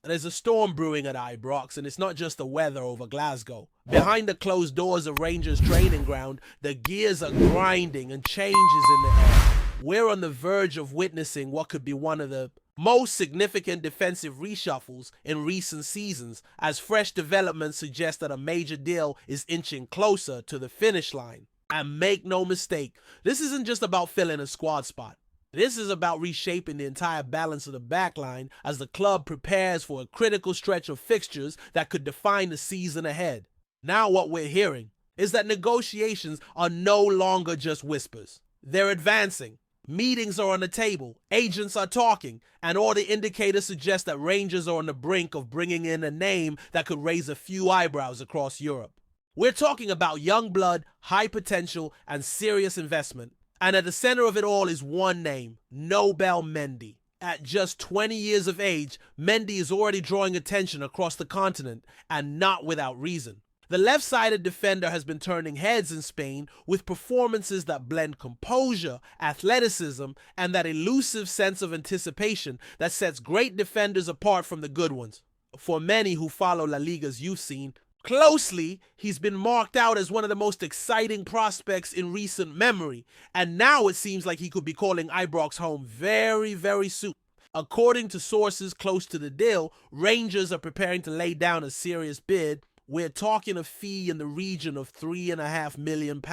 There's a storm brewing at Ibrox, and it's not just the weather over Glasgow. Behind the closed doors of Rangers training ground, the gears are grinding and changes in the air. We're on the verge of witnessing what could be one of the most significant defensive reshuffles in recent seasons, as fresh developments suggest that a major deal is inching closer to the finish line. And make no mistake, this isn't just about filling a squad spot. This is about reshaping the entire balance of the backline as the club prepares for a critical stretch of fixtures that could define the season ahead. Now what we're hearing is that negotiations are no longer just whispers. They're advancing. Meetings are on the table, agents are talking, and all the indicators suggest that Rangers are on the brink of bringing in a name that could raise a few eyebrows across Europe. We're talking about young blood, high potential, and serious investment. And at the center of it all is one name, Nobel Mendy. At just 20 years of age, Mendy is already drawing attention across the continent, and not without reason. The left-sided defender has been turning heads in Spain with performances that blend composure, athleticism, and that elusive sense of anticipation that sets great defenders apart from the good ones. For many who follow La Liga's youth scene closely, he's been marked out as one of the most exciting prospects in recent memory, and now it seems like he could be calling Ibrox home very, very soon. According to sources close to the deal, Rangers are preparing to lay down a serious bid. We're talking a fee in the region of £3.5 million,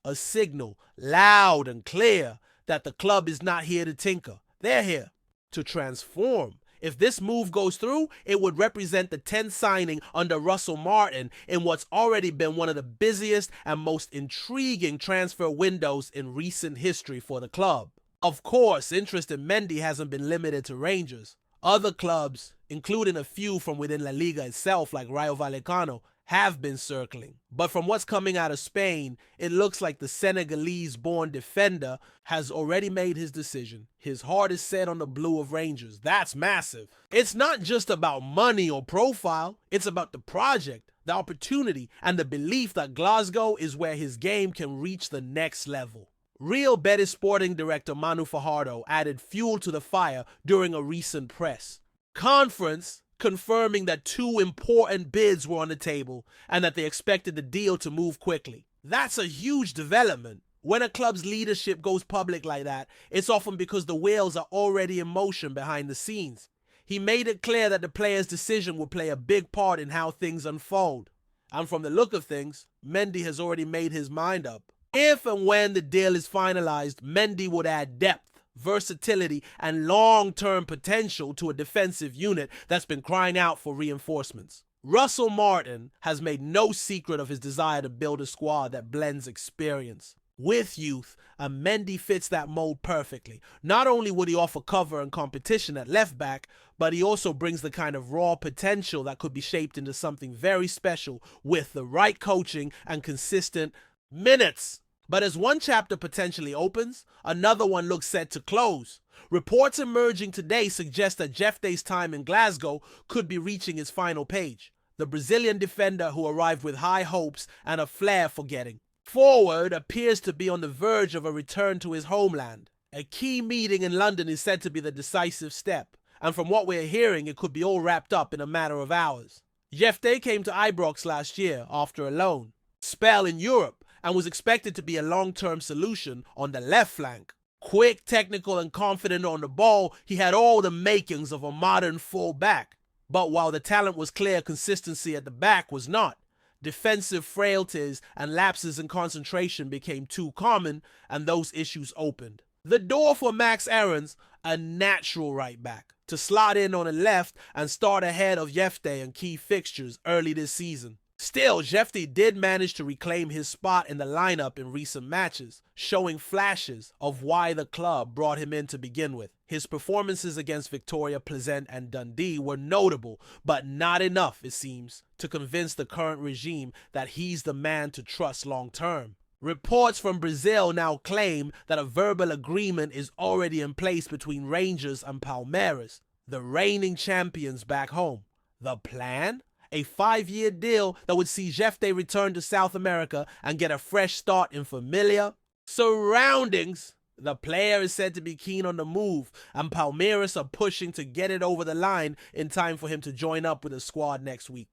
a signal, loud and clear, that the club is not here to tinker. They're here to transform. If this move goes through, it would represent the 10th signing under Russell Martin in what's already been one of the busiest and most intriguing transfer windows in recent history for the club. Of course, interest in Mendy hasn't been limited to Rangers. Other clubs, including a few from within La Liga itself like Rayo Vallecano, have been circling. But from what's coming out of Spain, it looks like the Senegalese-born defender has already made his decision. His heart is set on the blue of Rangers. That's massive. It's not just about money or profile. It's about the project, the opportunity, and the belief that Glasgow is where his game can reach the next level. Real Betis sporting director Manu Fajardo added fuel to the fire during a recent press conference, confirming that two important bids were on the table and that they expected the deal to move quickly. That's a huge development. When a club's leadership goes public like that, it's often because the wheels are already in motion behind the scenes. He made it clear that the player's decision will play a big part in how things unfold. And from the look of things, Mendy has already made his mind up. If and when the deal is finalized, Mendy would add depth, versatility, and long-term potential to a defensive unit that's been crying out for reinforcements. Russell Martin has made no secret of his desire to build a squad that blends experience with youth, and Mendy fits that mold perfectly. Not only would he offer cover and competition at left back, but he also brings the kind of raw potential that could be shaped into something very special with the right coaching and consistent minutes. But as one chapter potentially opens, another one looks set to close. Reports emerging today suggest that Jefté's time in Glasgow could be reaching its final page. The Brazilian defender, who arrived with high hopes and a flair for getting forward, appears to be on the verge of a return to his homeland. A key meeting in London is said to be the decisive step, and from what we're hearing, it could be all wrapped up in a matter of hours. Jefté came to Ibrox last year after a loan spell in Europe, and was expected to be a long-term solution on the left flank. Quick, technical, and confident on the ball, he had all the makings of a modern full-back. But while the talent was clear, consistency at the back was not. Defensive frailties and lapses in concentration became too common, and those issues opened the door for Max Aarons, a natural right back, to slot in on the left and start ahead of Jefté in key fixtures early this season. Still, Jefté did manage to reclaim his spot in the lineup in recent matches, showing flashes of why the club brought him in to begin with. His performances against Victoria Pleasant and Dundee were notable, but not enough, it seems, to convince the current regime that he's the man to trust long-term. Reports from Brazil now claim that a verbal agreement is already in place between Rangers and Palmeiras, the reigning champions back home. The plan? A 5-year deal that would see Jefté return to South America and get a fresh start in familiar surroundings. The player is said to be keen on the move, and Palmeiras are pushing to get it over the line in time for him to join up with the squad next week.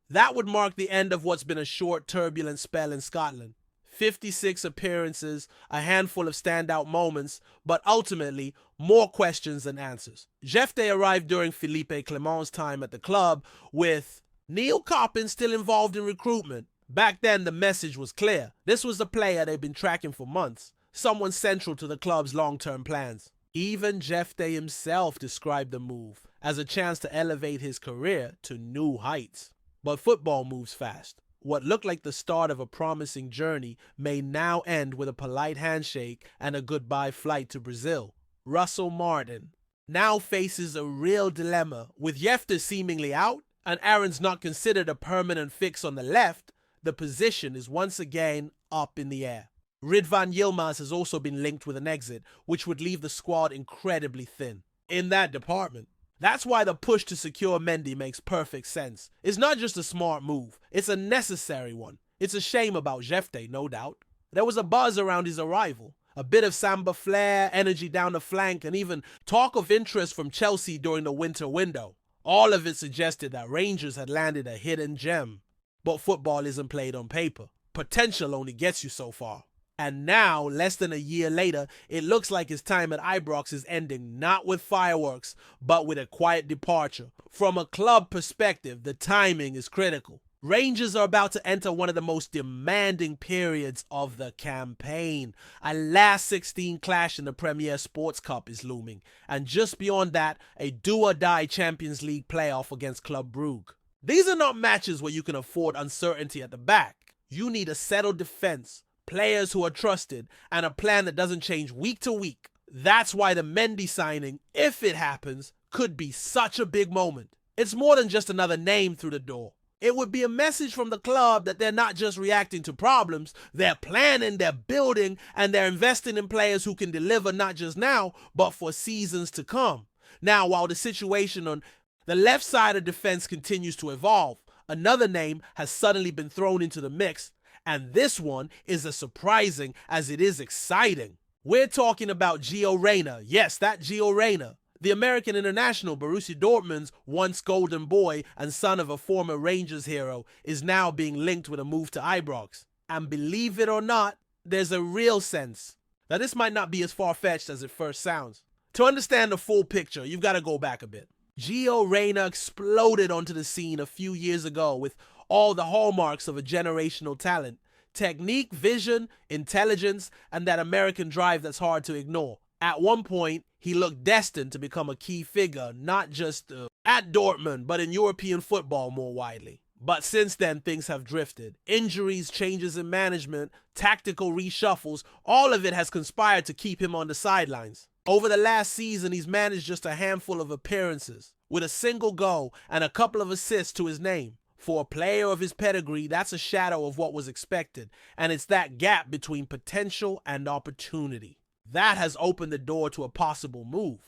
That would mark the end of what's been a short, turbulent spell in Scotland. 56 appearances, a handful of standout moments, but ultimately more questions than answers. Jefté arrived during Philippe Clement's time at the club, with Neil Coppin still involved in recruitment. Back then, the message was clear. This was the player they'd been tracking for months, someone central to the club's long-term plans. Even Jefté himself described the move as a chance to elevate his career to new heights. But football moves fast. What looked like the start of a promising journey may now end with a polite handshake and a goodbye flight to Brazil. Russell Martin now faces a real dilemma. With Jefté seemingly out and Aarons not considered a permanent fix on the left, the position is once again up in the air. Ridvan Yilmaz has also been linked with an exit, which would leave the squad incredibly thin in that department. That's why the push to secure Mendy makes perfect sense. It's not just a smart move, it's a necessary one. It's a shame about Jefté, no doubt. There was a buzz around his arrival, a bit of Samba flair, energy down the flank, and even talk of interest from Chelsea during the winter window. All of it suggested that Rangers had landed a hidden gem. But football isn't played on paper. Potential only gets you so far. And now, less than a year later, it looks like his time at Ibrox is ending not with fireworks, but with a quiet departure. From a club perspective, the timing is critical. Rangers are about to enter one of the most demanding periods of the campaign. A last 16 clash in the Premier Sports Cup is looming. And just beyond that, a do-or-die Champions League playoff against Club Brugge. These are not matches where you can afford uncertainty at the back. You need a settled defense, players who are trusted, and a plan that doesn't change week to week. That's why the Mendy signing, if it happens, could be such a big moment. It's more than just another name through the door. It would be a message from the club that they're not just reacting to problems, they're planning, they're building, and they're investing in players who can deliver not just now, but for seasons to come. Now, while the situation on the left side of defense continues to evolve, another name has suddenly been thrown into the mix, and this one is as surprising as it is exciting. We're talking about Gio Reyna. Yes, that Gio Reyna. The American international, Borussia Dortmund's once golden boy and son of a former Rangers hero, is now being linked with a move to Ibrox. And believe it or not, there's a real sense that this might not be as far-fetched as it first sounds. To understand the full picture, you've got to go back a bit. Gio Reyna exploded onto the scene a few years ago with all the hallmarks of a generational talent: technique, vision, intelligence, and that American drive that's hard to ignore. At one point, he looked destined to become a key figure, not just at Dortmund, but in European football more widely. But since then, things have drifted. Injuries, changes in management, tactical reshuffles, all of it has conspired to keep him on the sidelines. Over the last season, he's managed just a handful of appearances, with a single goal and a couple of assists to his name. For a player of his pedigree, that's a shadow of what was expected, and it's that gap between potential and opportunity that has opened the door to a possible move.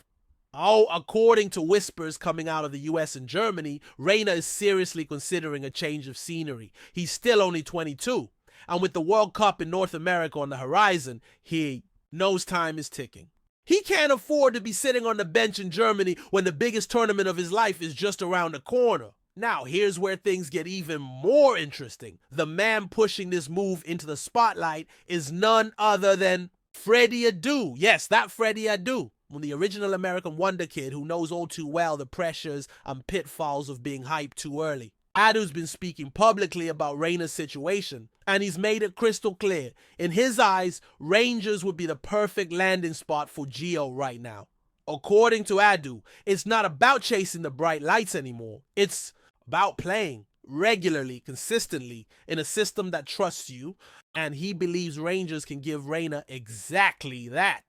Oh, according to whispers coming out of the US and Germany, Reyna is seriously considering a change of scenery. He's still only 22, and with the World Cup in North America on the horizon, he knows time is ticking. He can't afford to be sitting on the bench in Germany when the biggest tournament of his life is just around the corner. Now, here's where things get even more interesting. The man pushing this move into the spotlight is none other than Freddie Adu. Yes, that Freddie Adu. The original American wonder kid who knows all too well the pressures and pitfalls of being hyped too early. Adu's been speaking publicly about Reyna's situation, and he's made it crystal clear. In his eyes, Rangers would be the perfect landing spot for Gio right now. According to Adu, it's not about chasing the bright lights anymore. It's about playing regularly, consistently, in a system that trusts you, and he believes Rangers can give Reyna exactly that.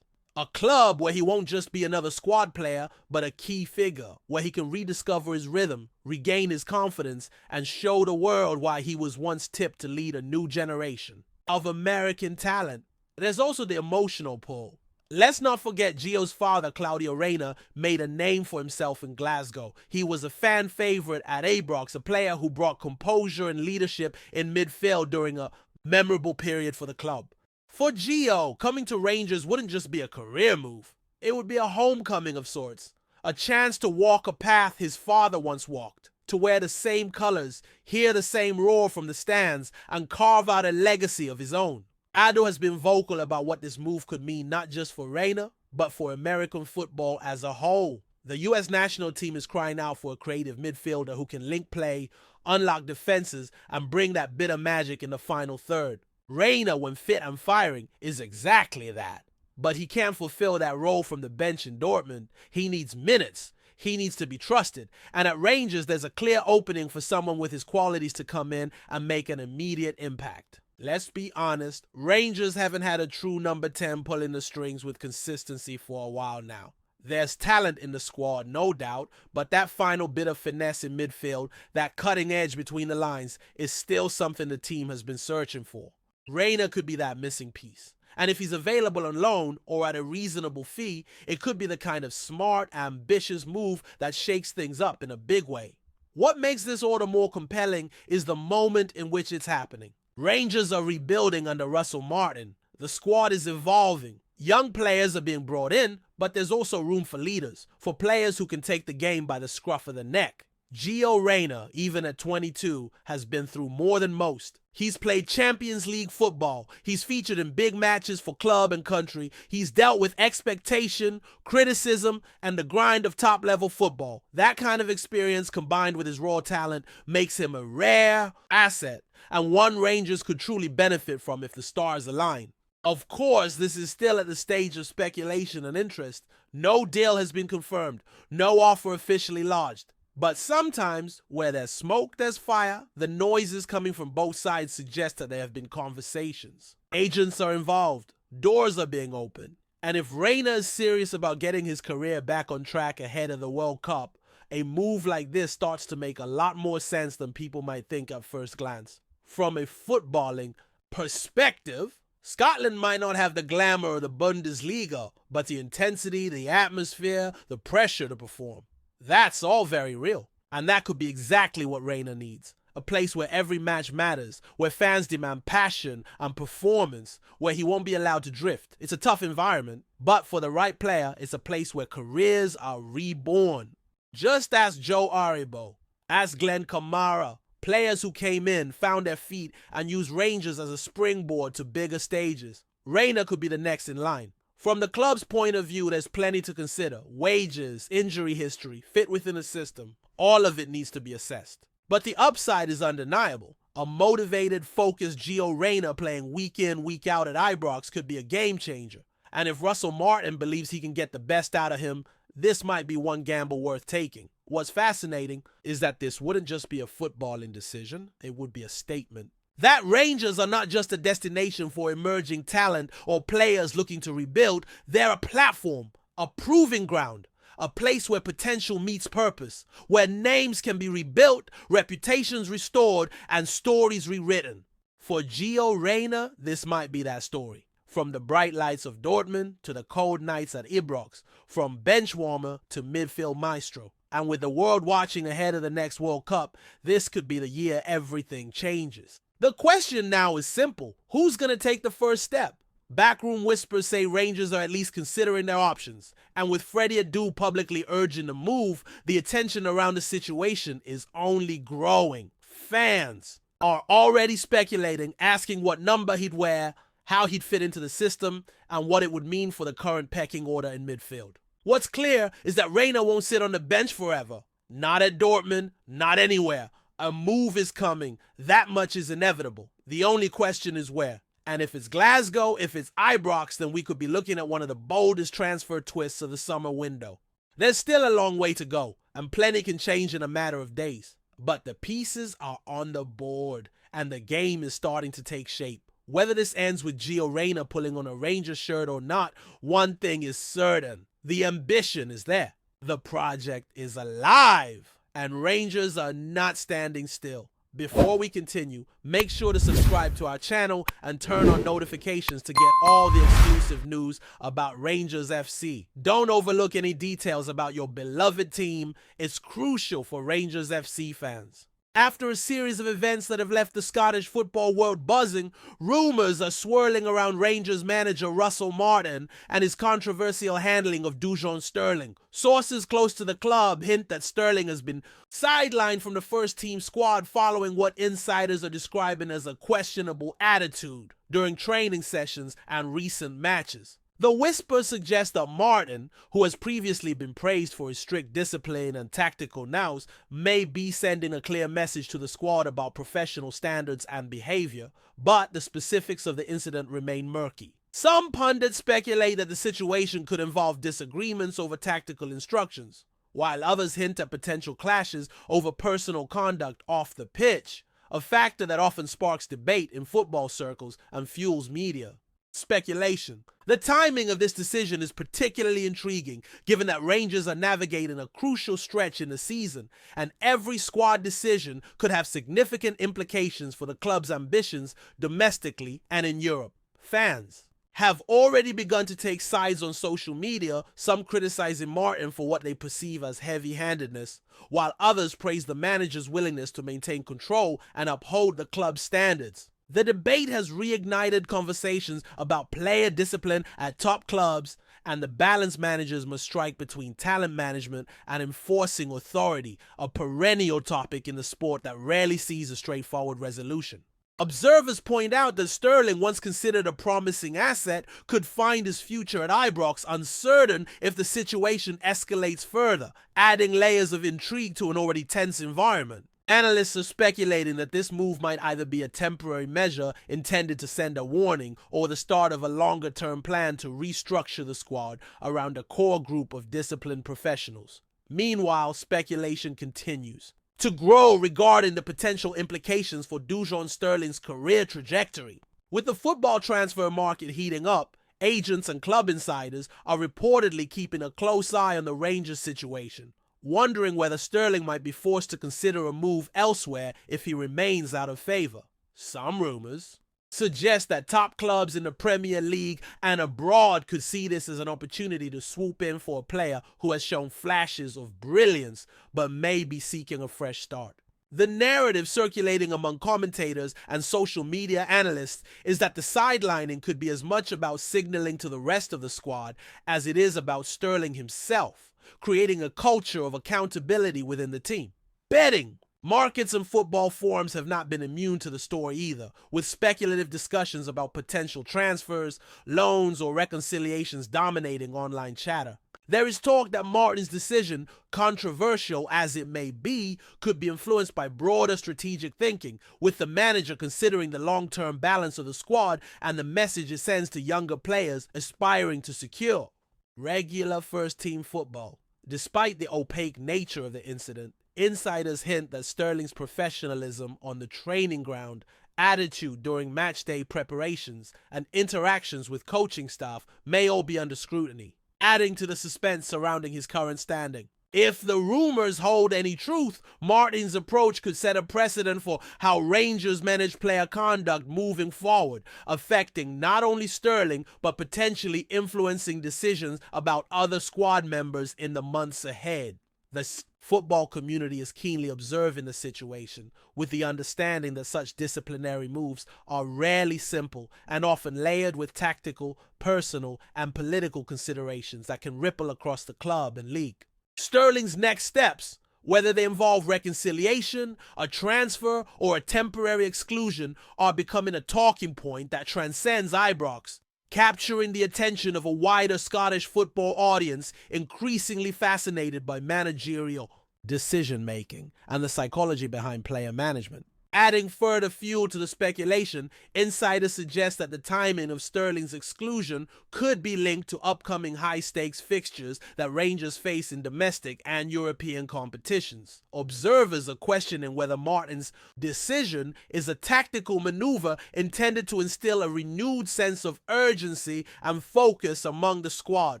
A club where he won't just be another squad player, but a key figure, where he can rediscover his rhythm, regain his confidence, and show the world why he was once tipped to lead a new generation of American talent. There's also the emotional pull. Let's not forget Gio's father, Claudio Reyna, made a name for himself in Glasgow. He was a fan favorite at Ibrox, a player who brought composure and leadership in midfield during a memorable period for the club. For Gio, coming to Rangers wouldn't just be a career move. It would be a homecoming of sorts. A chance to walk a path his father once walked. To wear the same colors, hear the same roar from the stands, and carve out a legacy of his own. Ado has been vocal about what this move could mean not just for Reyna, but for American football as a whole. The US national team is crying out for a creative midfielder who can link play, unlock defenses, and bring that bit of magic in the final third. Reyna, when fit and firing, is exactly that. But he can't fulfill that role from the bench in Dortmund. He needs minutes. He needs to be trusted. And at Rangers, there's a clear opening for someone with his qualities to come in and make an immediate impact. Let's be honest, Rangers haven't had a true number 10 pulling the strings with consistency for a while now. There's talent in the squad, no doubt, but that final bit of finesse in midfield, that cutting edge between the lines, is still something the team has been searching for. Reyna could be that missing piece. And if he's available on loan or at a reasonable fee, it could be the kind of smart, ambitious move that shakes things up in a big way. What makes this order more compelling is the moment in which it's happening. Rangers are rebuilding under Russell Martin. The squad is evolving. Young players are being brought in, but there's also room for leaders, for players who can take the game by the scruff of the neck. Gio Reyna, even at 22, has been through more than most. He's played Champions League football. He's featured in big matches for club and country. He's dealt with expectation, criticism, and the grind of top-level football. That kind of experience combined with his raw talent makes him a rare asset, and one Rangers could truly benefit from if the stars align. Of course, this is still at the stage of speculation and interest. No deal has been confirmed. No offer officially lodged. But sometimes, where there's smoke, there's fire. The noises coming from both sides suggest that there have been conversations. Agents are involved. Doors are being opened. And if Reyna is serious about getting his career back on track ahead of the World Cup, a move like this starts to make a lot more sense than people might think at first glance. From a footballing perspective, Scotland might not have the glamour of the Bundesliga, but the intensity, the atmosphere, the pressure to perform. That's all very real. And that could be exactly what Reyna needs. A place where every match matters, where fans demand passion and performance, where he won't be allowed to drift. It's a tough environment, but for the right player, it's a place where careers are reborn. Just ask Joe Aribo, ask Glenn Kamara, players who came in, found their feet, and used Rangers as a springboard to bigger stages. Reyna could be the next in line. From the club's point of view, there's plenty to consider. Wages, injury history, fit within the system. All of it needs to be assessed. But the upside is undeniable. A motivated, focused Gio Reyna playing week in, week out at Ibrox could be a game changer. And if Russell Martin believes he can get the best out of him, this might be one gamble worth taking. What's fascinating is that this wouldn't just be a footballing decision, it would be a statement. That Rangers are not just a destination for emerging talent or players looking to rebuild, they're a platform, a proving ground, a place where potential meets purpose, where names can be rebuilt, reputations restored, and stories rewritten. For Gio Reyna, this might be that story. From the bright lights of Dortmund to the cold nights at Ibrox, from bench warmer to midfield maestro. And with the world watching ahead of the next World Cup, this could be the year everything changes. The question now is simple. Who's going to take the first step? Backroom whispers say Rangers are at least considering their options. And with Freddie Adu publicly urging the move, the attention around the situation is only growing. Fans are already speculating, asking what number he'd wear, how he'd fit into the system, and what it would mean for the current pecking order in midfield. What's clear is that Reyna won't sit on the bench forever. Not at Dortmund, not anywhere. A move is coming. That much is inevitable. The only question is where. And if it's Glasgow, if it's Ibrox, then we could be looking at one of the boldest transfer twists of the summer window. There's still a long way to go, and plenty can change in a matter of days. But the pieces are on the board, and the game is starting to take shape. Whether this ends with Gio Reyna pulling on a Rangers shirt or not, one thing is certain. The ambition is there. The project is alive. And Rangers are not standing still. Before we continue, make sure to subscribe to our channel and turn on notifications to get all the exclusive news about Rangers FC. Don't overlook any details about your beloved team. It's crucial for Rangers FC fans. After a series of events that have left the Scottish football world buzzing, rumours are swirling around Rangers manager Russell Martin and his controversial handling of Dujon Sterling. Sources close to the club hint that Sterling has been sidelined from the first team squad following what insiders are describing as a questionable attitude during training sessions and recent matches. The whispers suggest that Martin, who has previously been praised for his strict discipline and tactical nous, may be sending a clear message to the squad about professional standards and behavior, but the specifics of the incident remain murky. Some pundits speculate that the situation could involve disagreements over tactical instructions, while others hint at potential clashes over personal conduct off the pitch, a factor that often sparks debate in football circles and fuels media speculation. The timing of this decision is particularly intriguing, given that Rangers are navigating a crucial stretch in the season, and every squad decision could have significant implications for the club's ambitions domestically and in Europe. Fans have already begun to take sides on social media, some criticizing Martin for what they perceive as heavy-handedness, while others praise the manager's willingness to maintain control and uphold the club's standards. The debate has reignited conversations about player discipline at top clubs and the balance managers must strike between talent management and enforcing authority, a perennial topic in the sport that rarely sees a straightforward resolution. Observers point out that Sterling, once considered a promising asset, could find his future at Ibrox uncertain if the situation escalates further, adding layers of intrigue to an already tense environment. Analysts are speculating that this move might either be a temporary measure intended to send a warning or the start of a longer-term plan to restructure the squad around a core group of disciplined professionals. Meanwhile, speculation continues to grow regarding the potential implications for Dujon Sterling's career trajectory. With the football transfer market heating up, agents and club insiders are reportedly keeping a close eye on the Rangers situation, wondering whether Sterling might be forced to consider a move elsewhere if he remains out of favour. Some rumours suggest that top clubs in the Premier League and abroad could see this as an opportunity to swoop in for a player who has shown flashes of brilliance but may be seeking a fresh start. The narrative circulating among commentators and social media analysts is that the sidelining could be as much about signalling to the rest of the squad as it is about Sterling himself, creating a culture of accountability within the team. Betting markets and football forums have not been immune to the story either, with speculative discussions about potential transfers, loans, or reconciliations dominating online chatter. There is talk that Martin's decision, controversial as it may be, could be influenced by broader strategic thinking, with the manager considering the long-term balance of the squad and the message it sends to younger players aspiring to secure regular first-team football. Despite the opaque nature of the incident, insiders hint that Sterling's professionalism on the training ground, attitude during matchday preparations, and interactions with coaching staff may all be under scrutiny, adding to the suspense surrounding his current standing. If the rumors hold any truth, Martin's approach could set a precedent for how Rangers manage player conduct moving forward, affecting not only Sterling, but potentially influencing decisions about other squad members in the months ahead. The football community is keenly observing the situation, with the understanding that such disciplinary moves are rarely simple and often layered with tactical, personal, and political considerations that can ripple across the club and league. Sterling's next steps, whether they involve reconciliation, a transfer, or a temporary exclusion, are becoming a talking point that transcends Ibrox, capturing the attention of a wider Scottish football audience increasingly fascinated by managerial decision-making and the psychology behind player management. Adding further fuel to the speculation, insiders suggest that the timing of Sterling's exclusion could be linked to upcoming high-stakes fixtures that Rangers face in domestic and European competitions. Observers are questioning whether Martin's decision is a tactical maneuver intended to instill a renewed sense of urgency and focus among the squad,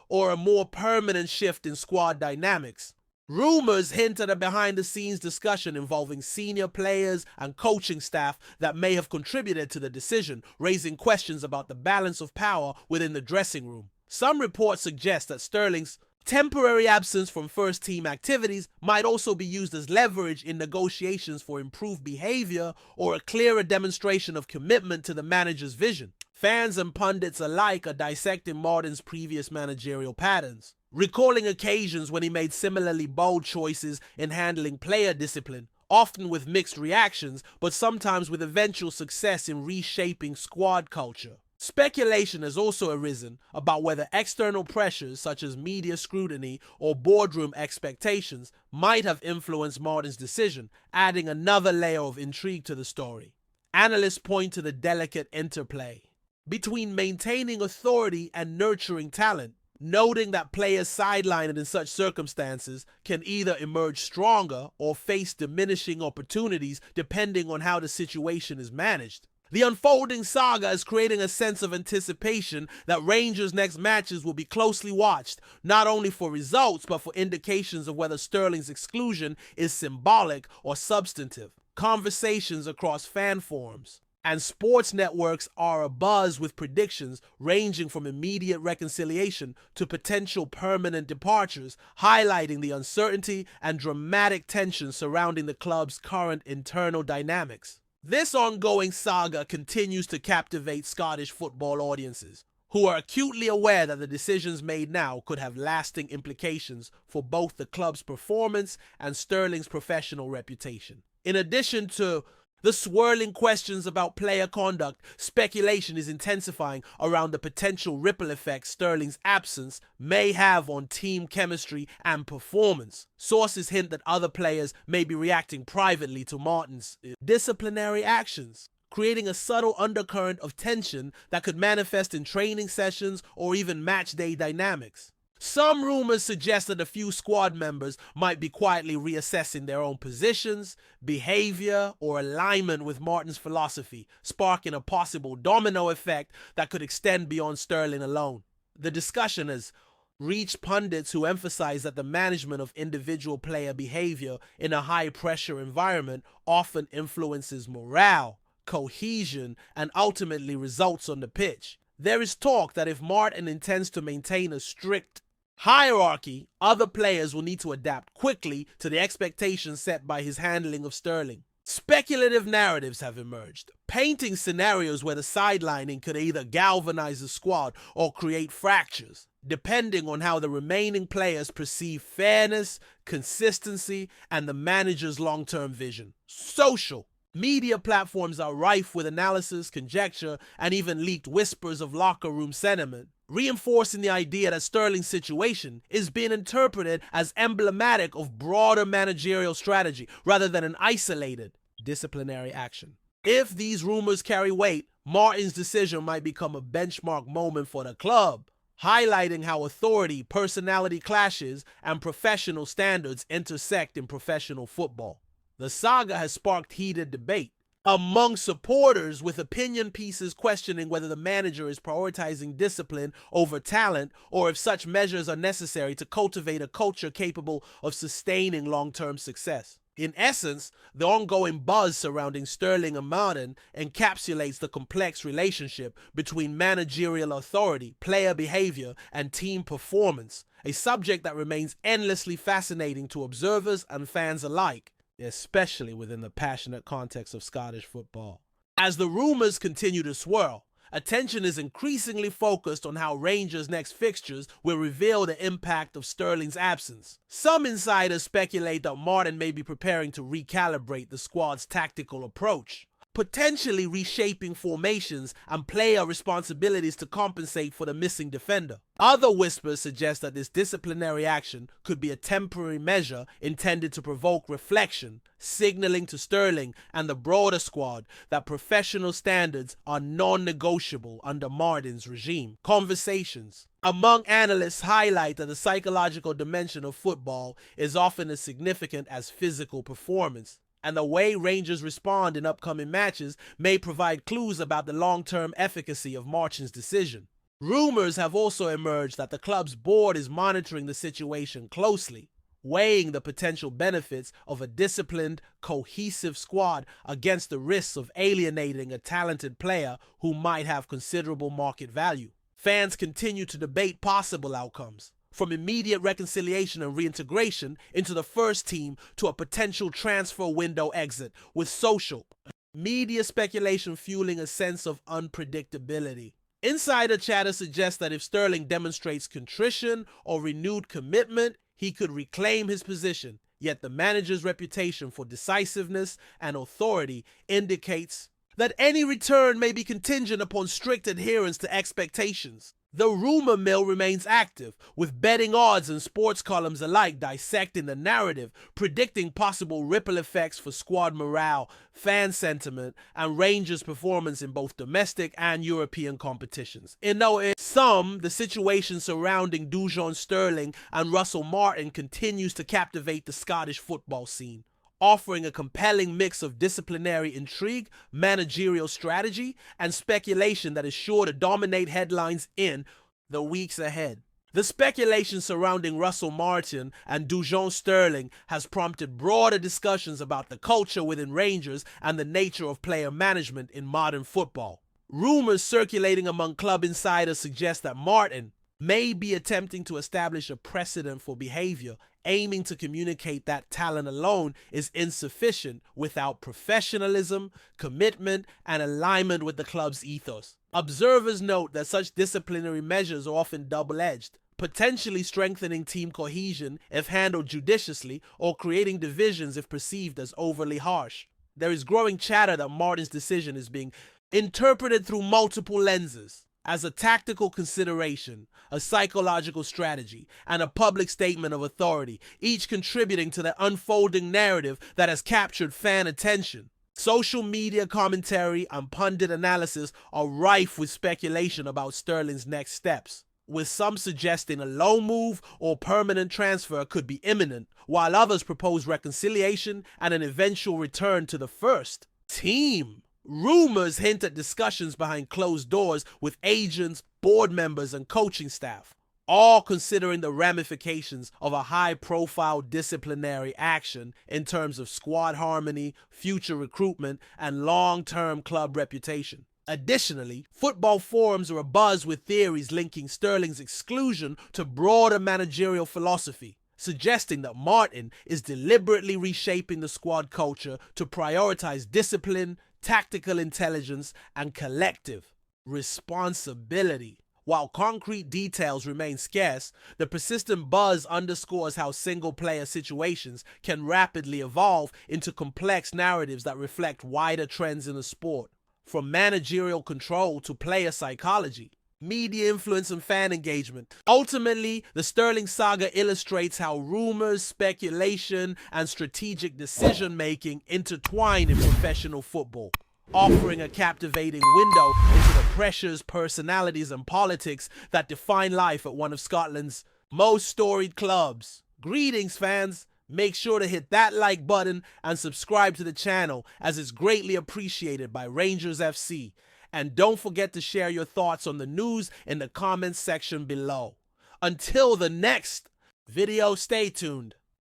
or a more permanent shift in squad dynamics. Rumors hint at a behind-the-scenes discussion involving senior players and coaching staff that may have contributed to the decision, raising questions about the balance of power within the dressing room. Some reports suggest that Sterling's Temporary absence from first-team activities might also be used as leverage in negotiations for improved behavior or a clearer demonstration of commitment to the manager's vision. Fans and pundits alike are dissecting Martin's previous managerial patterns, recalling occasions when he made similarly bold choices in handling player discipline, often with mixed reactions, but sometimes with eventual success in reshaping squad culture. Speculation has also arisen about whether external pressures such as media scrutiny or boardroom expectations might have influenced Martin's decision, adding another layer of intrigue to the story. Analysts point to the delicate interplay between maintaining authority and nurturing talent, noting that players sidelined in such circumstances can either emerge stronger or face diminishing opportunities depending on how the situation is managed. The unfolding saga is creating a sense of anticipation that Rangers' next matches will be closely watched, not only for results but for indications of whether Sterling's exclusion is symbolic or substantive. Conversations across fan forums and sports networks are abuzz with predictions ranging from immediate reconciliation to potential permanent departures, highlighting the uncertainty and dramatic tension surrounding the club's current internal dynamics. This ongoing saga continues to captivate Scottish football audiences, who are acutely aware that the decisions made now could have lasting implications for both the club's performance and Sterling's professional reputation. In addition to the swirling questions about player conduct, speculation is intensifying around the potential ripple effect Sterling's absence may have on team chemistry and performance. Sources hint that other players may be reacting privately to Martin's disciplinary actions, creating a subtle undercurrent of tension that could manifest in training sessions or even match-day dynamics. Some rumors suggest that a few squad members might be quietly reassessing their own positions, behavior, or alignment with Martin's philosophy, sparking a possible domino effect that could extend beyond Sterling alone. The discussion has reached pundits who emphasize that the management of individual player behavior in a high-pressure environment often influences morale, cohesion, and ultimately results on the pitch. There is talk that if Martin intends to maintain a strict hierarchy, other players will need to adapt quickly to the expectations set by his handling of Sterling. Speculative narratives have emerged, painting scenarios where the sidelining could either galvanize the squad or create fractures, depending on how the remaining players perceive fairness, consistency, and the manager's long-term vision. Social media platforms are rife with analysis, conjecture, and even leaked whispers of locker room sentiment, reinforcing the idea that Sterling's situation is being interpreted as emblematic of broader managerial strategy rather than an isolated disciplinary action. If these rumors carry weight, Martin's decision might become a benchmark moment for the club, highlighting how authority, personality clashes, and professional standards intersect in professional football. The saga has sparked heated debate among supporters, with opinion pieces questioning whether the manager is prioritizing discipline over talent or if such measures are necessary to cultivate a culture capable of sustaining long-term success. In essence, the ongoing buzz surrounding Sterling and Martin encapsulates the complex relationship between managerial authority, player behavior, and team performance, a subject that remains endlessly fascinating to observers and fans alike, especially within the passionate context of Scottish football. As the rumours continue to swirl, attention is increasingly focused on how Rangers' next fixtures will reveal the impact of Sterling's absence. Some insiders speculate that Martin may be preparing to recalibrate the squad's tactical approach, potentially reshaping formations and player responsibilities to compensate for the missing defender. Other whispers suggest that this disciplinary action could be a temporary measure intended to provoke reflection, signaling to Sterling and the broader squad that professional standards are non-negotiable under Martin's regime. Conversations among analysts highlight that the psychological dimension of football is often as significant as physical performance, and the way Rangers respond in upcoming matches may provide clues about the long-term efficacy of Martin's decision. Rumors have also emerged that the club's board is monitoring the situation closely, weighing the potential benefits of a disciplined, cohesive squad against the risks of alienating a talented player who might have considerable market value. Fans continue to debate possible outcomes, from immediate reconciliation and reintegration into the first team to a potential transfer window exit, with social media speculation fueling a sense of unpredictability. Insider chatter suggests that if Sterling demonstrates contrition or renewed commitment, he could reclaim his position, yet the manager's reputation for decisiveness and authority indicates that any return may be contingent upon strict adherence to expectations. The rumor mill remains active, with betting odds and sports columns alike dissecting the narrative, predicting possible ripple effects for squad morale, fan sentiment, and Rangers' performance in both domestic and European competitions. In sum, the situation surrounding Dujon Sterling and Russell Martin continues to captivate the Scottish football scene, offering a compelling mix of disciplinary intrigue, managerial strategy, and speculation that is sure to dominate headlines in the weeks ahead. The speculation surrounding Russell Martin and Dujon Sterling has prompted broader discussions about the culture within Rangers and the nature of player management in modern football. Rumors circulating among club insiders suggest that Martin may be attempting to establish a precedent for behavior, aiming to communicate that talent alone is insufficient without professionalism, commitment, and alignment with the club's ethos. Observers note that such disciplinary measures are often double-edged, potentially strengthening team cohesion if handled judiciously or creating divisions if perceived as overly harsh. There is growing chatter that Martin's decision is being interpreted through multiple lenses, as a tactical consideration, a psychological strategy, and a public statement of authority, each contributing to the unfolding narrative that has captured fan attention. Social media commentary and pundit analysis are rife with speculation about Sterling's next steps, with some suggesting a loan move or permanent transfer could be imminent, while others propose reconciliation and an eventual return to the first team. Rumors hint at discussions behind closed doors with agents, board members, and coaching staff, all considering the ramifications of a high-profile disciplinary action in terms of squad harmony, future recruitment, and long-term club reputation. Additionally, football forums are abuzz with theories linking Sterling's exclusion to broader managerial philosophy, suggesting that Martin is deliberately reshaping the squad culture to prioritize discipline, tactical intelligence, and collective responsibility. While concrete details remain scarce, the persistent buzz underscores how single-player situations can rapidly evolve into complex narratives that reflect wider trends in the sport, from managerial control to player psychology, media influence, and fan engagement. Ultimately, the Sterling saga illustrates how rumors, speculation, and strategic decision-making intertwine in professional football, offering a captivating window into the pressures, personalities, and politics that define life at one of Scotland's most storied clubs. Greetings, fans! Make sure to hit that like button and subscribe to the channel, as it's greatly appreciated by Rangers FC. And don't forget to share your thoughts on the news in the comments section below. Until the next video, stay tuned.